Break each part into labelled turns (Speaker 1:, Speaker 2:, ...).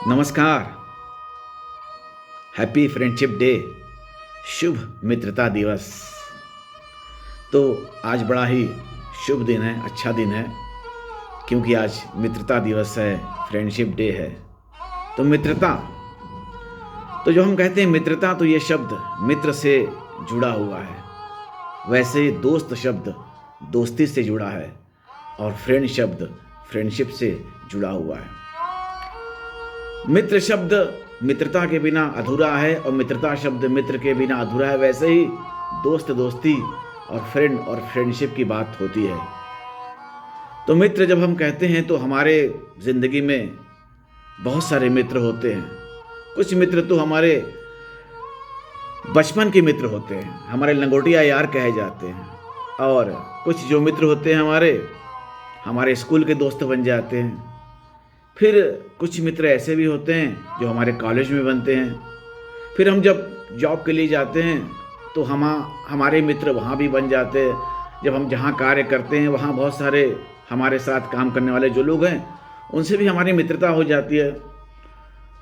Speaker 1: नमस्कार। Happy friendship day, शुभ मित्रता दिवस। तो आज बड़ा ही शुभ दिन है, अच्छा दिन है, क्योंकि आज मित्रता दिवस है, फ्रेंडशिप डे है। तो मित्रता, तो जो हम कहते हैं मित्रता, तो ये शब्द मित्र से जुड़ा हुआ है। वैसे ही दोस्त शब्द दोस्ती से जुड़ा है और फ्रेंड शब्द फ्रेंडशिप से जुड़ा हुआ है। मित्र शब्द मित्रता के बिना अधूरा है और मित्रता शब्द मित्र के बिना अधूरा है। वैसे ही दोस्त दोस्ती और फ्रेंडशिप की बात होती है। तो मित्र जब हम कहते हैं तो हमारे ज़िंदगी में बहुत सारे मित्र होते हैं। कुछ मित्र तो हमारे बचपन के मित्र होते हैं, हमारे लंगोटिया यार कहे जाते हैं। और कुछ जो मित्र होते हैं हमारे स्कूल के दोस्त बन जाते हैं। फिर कुछ मित्र ऐसे भी होते हैं जो हमारे कॉलेज में बनते हैं। फिर हम जब जॉब के लिए जाते हैं तो हमारे मित्र वहाँ भी बन जाते हैं। जब हम जहाँ कार्य करते हैं वहाँ बहुत सारे हमारे साथ काम करने वाले जो लोग हैं उनसे भी हमारी मित्रता हो जाती है।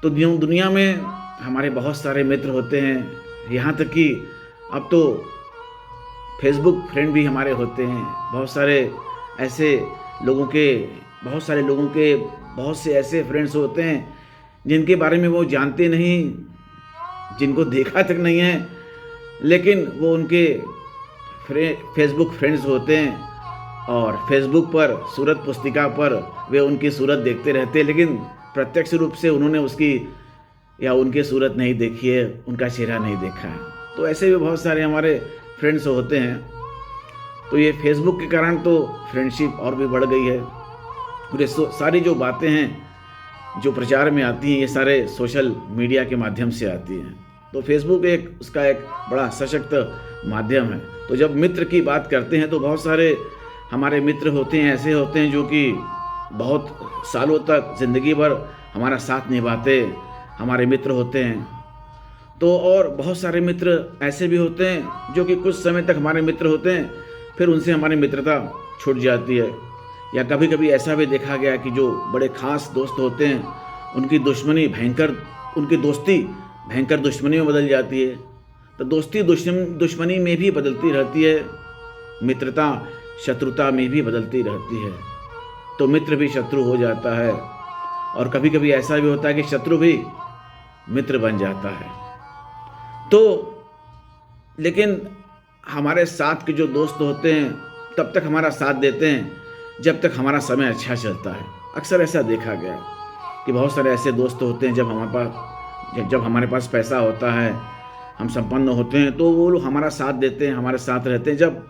Speaker 1: तो दुनिया में हमारे बहुत सारे मित्र होते हैं, यहाँ तक कि अब तो फेसबुक फ्रेंड भी हमारे होते हैं। बहुत सारे लोगों के बहुत से ऐसे फ्रेंड्स होते हैं जिनके बारे में वो जानते नहीं, जिनको देखा तक नहीं है, लेकिन वो उनके फेसबुक फ्रेंड्स होते हैं। और फेसबुक पर सूरत पुस्तिका पर वे उनकी सूरत देखते रहते हैं, लेकिन प्रत्यक्ष रूप से उन्होंने उनकी सूरत नहीं देखी है, उनका चेहरा नहीं देखा है। तो ऐसे भी बहुत सारे हमारे फ्रेंड्स होते हैं। तो ये फेसबुक के कारण तो फ्रेंडशिप और भी बढ़ गई है। पूरे सारी जो बातें हैं जो प्रचार में आती हैं, ये सारे सोशल मीडिया के माध्यम से आती हैं। तो फेसबुक उसका एक बड़ा सशक्त माध्यम है। तो जब मित्र की बात करते हैं तो बहुत सारे हमारे मित्र होते हैं, ऐसे होते हैं जो कि बहुत सालों तक ज़िंदगी भर हमारा साथ निभाते हमारे मित्र होते हैं। तो और बहुत सारे मित्र ऐसे भी होते हैं जो कि कुछ समय तक हमारे मित्र होते हैं, फिर उनसे हमारी मित्रता छूट जाती है। या कभी कभी ऐसा भी देखा गया कि जो बड़े खास दोस्त होते हैं उनकी दोस्ती भयंकर दुश्मनी में बदल जाती है। तो दोस्ती दुश्मनी में भी बदलती रहती है, मित्रता शत्रुता में भी बदलती रहती है। तो मित्र भी शत्रु हो जाता है और कभी कभी ऐसा भी होता है कि शत्रु भी मित्र बन जाता है। तो लेकिन हमारे साथ के जो दोस्त होते हैं तब तक हमारा साथ देते हैं जब तक हमारा समय अच्छा चलता है। अक्सर ऐसा देखा गया कि बहुत सारे ऐसे दोस्त होते हैं जब हमारे पास पैसा होता है, हम संपन्न होते हैं, तो वो लोग हमारा साथ देते हैं, हमारे साथ रहते हैं। जब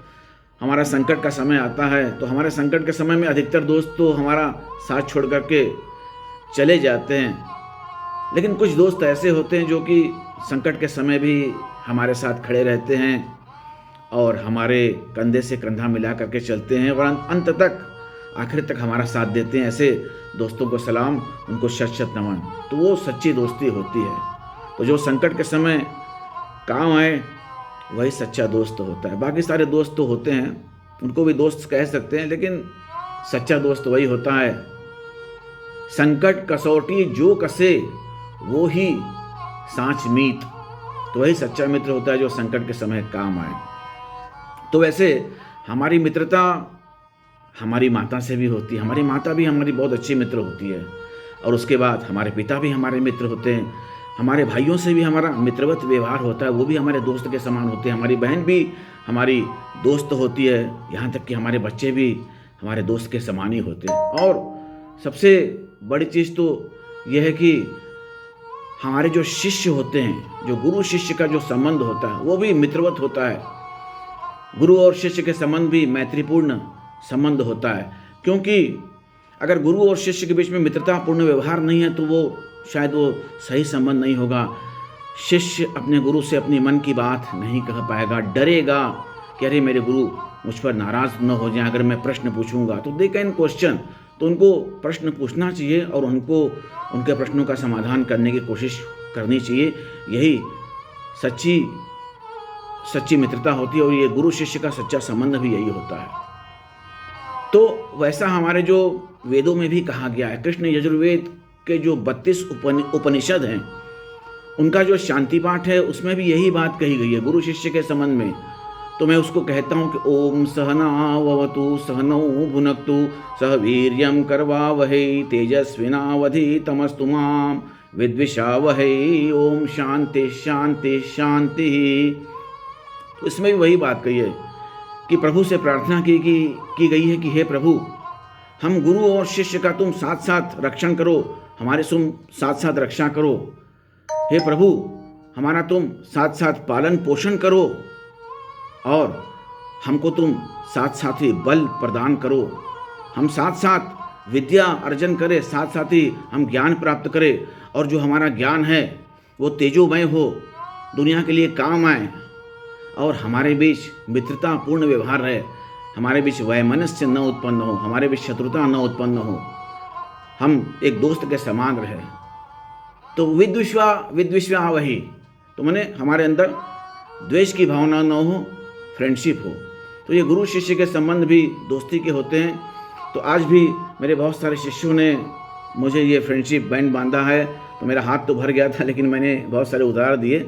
Speaker 1: हमारा संकट का समय आता है तो हमारे संकट के समय में अधिकतर दोस्त तो हमारा साथ छोड़ करके चले जाते हैं। लेकिन कुछ दोस्त ऐसे होते हैं जो कि संकट के समय भी हमारे साथ खड़े रहते हैं और हमारे कंधे से कंधा मिला करके चलते हैं और अंत तक आखिर तक हमारा साथ देते हैं। ऐसे दोस्तों को सलाम, उनको शत शत नमन। तो वो सच्ची दोस्ती होती है। तो जो संकट के समय काम आए वही सच्चा दोस्त होता है। बाकी सारे दोस्त तो होते हैं, उनको भी दोस्त कह सकते हैं, लेकिन सच्चा दोस्त वही होता है। संकट कसौटी जो कसे वो ही सांच मीत। तो वही सच्चा मित्र होता है जो संकट के समय काम आए। तो वैसे हमारी मित्रता हमारी माता से भी होती है। हमारी माता भी हमारी बहुत अच्छी मित्र होती है। और उसके बाद हमारे पिता भी हमारे मित्र होते हैं। हमारे भाइयों से भी हमारा मित्रवत व्यवहार होता है, वो भी हमारे दोस्त के समान होते हैं। हमारी बहन भी हमारी दोस्त होती है, यहाँ तक कि हमारे बच्चे भी हमारे दोस्त के समान ही होते हैं। और सबसे बड़ी चीज़ तो यह है कि हमारे जो शिष्य होते हैं, जो गुरु शिष्य का जो संबंध होता है वो भी मित्रवत होता है। गुरु और शिष्य के संबंध भी मैत्रीपूर्ण संबंध होता है, क्योंकि अगर गुरु और शिष्य के बीच में मित्रतापूर्ण व्यवहार नहीं है तो वो शायद वो सही संबंध नहीं होगा। शिष्य अपने गुरु से अपनी मन की बात नहीं कह पाएगा, डरेगा कि अरे मेरे गुरु मुझ पर नाराज़ न हो जाए अगर मैं प्रश्न पूछूंगा। तो दे कैन क्वेश्चन, तो उनको प्रश्न पूछना चाहिए और उनको उनके प्रश्नों का समाधान करने की कोशिश करनी चाहिए। यही सच्ची मित्रता होती है और ये गुरु शिष्य का सच्चा संबंध भी यही होता है। तो वैसा हमारे जो वेदों में भी कहा गया है, कृष्ण यजुर्वेद के जो 32 उपनिषद हैं, उनका जो शांति पाठ है उसमें भी यही बात कही गई है गुरु शिष्य के संबंध में। तो मैं उसको कहता हूँ कि ओम सहनावतु सहनौ भुनक्तु सह वीर्यं करवावहै तेजस्विनावधीतमस्तु मा विद्विषावहै ओम शांति शांति शांति। तो इसमें भी वही बात कही है कि प्रभु से प्रार्थना की गई है कि हे प्रभु, हम गुरु और शिष्य का तुम साथ साथ रक्षण करो, हमारे तुम साथ साथ रक्षा करो। हे प्रभु, हमारा तुम साथ साथ पालन पोषण करो और हमको तुम साथ साथ ही बल प्रदान करो। हम साथ साथ विद्या अर्जन करें, साथ साथ ही हम ज्ञान प्राप्त करें और जो हमारा ज्ञान है वो तेजोमय हो, दुनिया के लिए काम आए और हमारे बीच मित्रता पूर्ण व्यवहार रहे, हमारे बीच वैमनस्य न उत्पन्न हो, हमारे बीच शत्रुता न उत्पन्न हो, हम एक दोस्त के समान रहे। तो विद्विषा वही, तो मैंने हमारे अंदर द्वेष की भावना न हो, फ्रेंडशिप हो। तो ये गुरु शिष्य के संबंध भी दोस्ती के होते हैं। तो आज भी मेरे बहुत सारे शिष्यों ने मुझे ये फ्रेंडशिप बैंड बांधा है, तो मेरा हाथ तो भर गया था, लेकिन मैंने बहुत सारे उधार दिए।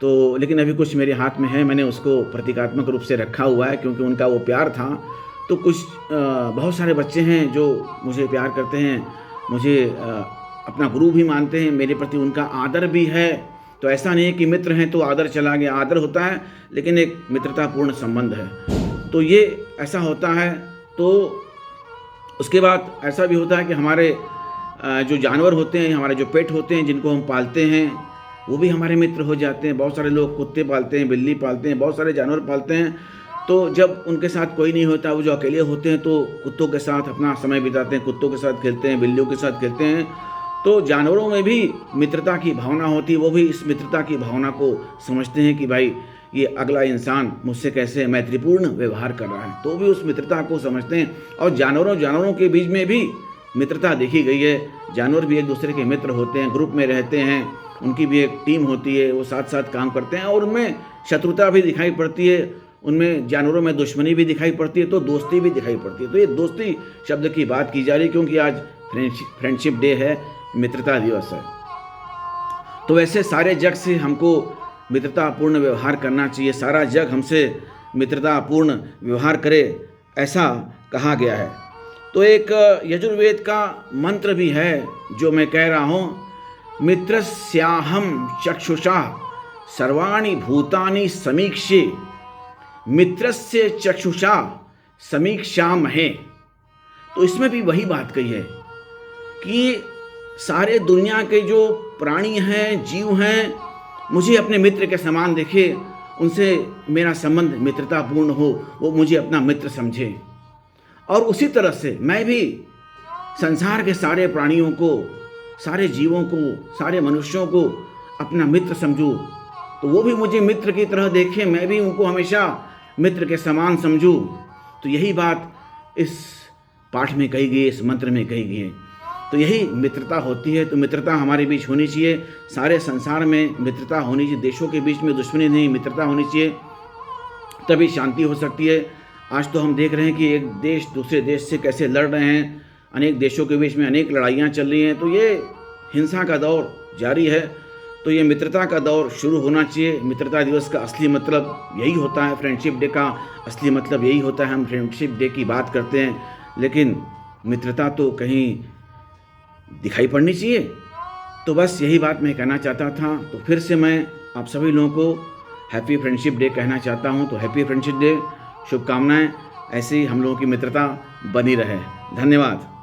Speaker 1: तो लेकिन अभी कुछ मेरे हाथ में है, मैंने उसको प्रतीकात्मक रूप से रखा हुआ है क्योंकि उनका वो प्यार था। तो कुछ बहुत सारे बच्चे हैं जो मुझे प्यार करते हैं, मुझे अपना गुरु भी मानते हैं, मेरे प्रति उनका आदर भी है। तो ऐसा नहीं है कि मित्र हैं तो आदर चला गया, आदर होता है लेकिन एक मित्रतापूर्ण संबंध है। तो ये ऐसा होता है। तो उसके बाद ऐसा भी होता है कि हमारे जो जानवर होते हैं, हमारे जो पेट होते हैं, जिनको हम पालते हैं, वो भी हमारे मित्र हो जाते हैं। बहुत सारे लोग कुत्ते पालते हैं, बिल्ली पालते हैं, बहुत सारे जानवर पालते हैं। तो जब उनके साथ कोई नहीं होता, वो जो अकेले होते हैं तो कुत्तों के साथ अपना समय बिताते हैं, कुत्तों के साथ खेलते हैं, बिल्लियों के साथ खेलते हैं। तो जानवरों में भी मित्रता की भावना होती है, वो भी इस मित्रता की भावना को समझते हैं कि भाई ये अगला इंसान मुझसे कैसे मैत्रीपूर्ण व्यवहार कर रहा है, तो भी उस मित्रता को समझते हैं। और जानवरों के बीच में भी मित्रता देखी गई है। जानवर भी एक दूसरे के मित्र होते हैं, ग्रुप में रहते हैं, उनकी भी एक टीम होती है, वो साथ साथ काम करते हैं और उनमें शत्रुता भी दिखाई पड़ती है, उनमें जानवरों में दुश्मनी भी दिखाई पड़ती है, तो दोस्ती भी दिखाई पड़ती है। तो ये दोस्ती शब्द की बात की जा रही है क्योंकि आज फ्रेंडशिप डे है, मित्रता दिवस है। तो वैसे सारे जग से हमको मित्रतापूर्ण व्यवहार करना चाहिए, सारा जग हमसे मित्रतापूर्ण व्यवहार करे, ऐसा कहा गया है। तो एक यजुर्वेद का मंत्र भी है जो मैं कह रहा हूँ, मित्रस्याहं चक्षुषा सर्वाणि भूतानि समीक्षे मित्रस्य चक्षुषा समीक्षामहे। तो इसमें भी वही बात कही है कि सारे दुनिया के जो प्राणी हैं, जीव हैं, मुझे अपने मित्र के समान देखे, उनसे मेरा संबंध मित्रतापूर्ण हो, वो मुझे अपना मित्र समझे। और उसी तरह से मैं भी संसार के सारे प्राणियों को, सारे जीवों को, सारे मनुष्यों को अपना मित्र समझूं, तो वो भी मुझे मित्र की तरह देखें, मैं भी उनको हमेशा मित्र के समान समझूं। तो यही बात इस पाठ में कही गई है, इस मंत्र में कही गई है। तो यही मित्रता होती है। तो मित्रता हमारे बीच होनी चाहिए, सारे संसार में मित्रता होनी चाहिए, देशों के बीच में दुश्मनी नहीं, मित्रता होनी चाहिए, तभी शांति हो सकती है। आज तो हम देख रहे हैं कि एक देश दूसरे देश से कैसे लड़ रहे हैं, अनेक देशों के बीच में अनेक लड़ाइयाँ चल रही हैं। तो ये हिंसा का दौर जारी है, तो ये मित्रता का दौर शुरू होना चाहिए। मित्रता दिवस का असली मतलब यही होता है, फ्रेंडशिप डे का असली मतलब यही होता है। हम फ्रेंडशिप डे की बात करते हैं, लेकिन मित्रता तो कहीं दिखाई पड़नी चाहिए। तो बस यही बात मैं कहना चाहता था। तो फिर से मैं आप सभी लोगों को हैप्पी फ्रेंडशिप डे कहना चाहता हूँ। तो हैप्पी फ्रेंडशिप डे, शुभकामनाएं, ऐसे ही हम लोगों की मित्रता बनी रहे। धन्यवाद।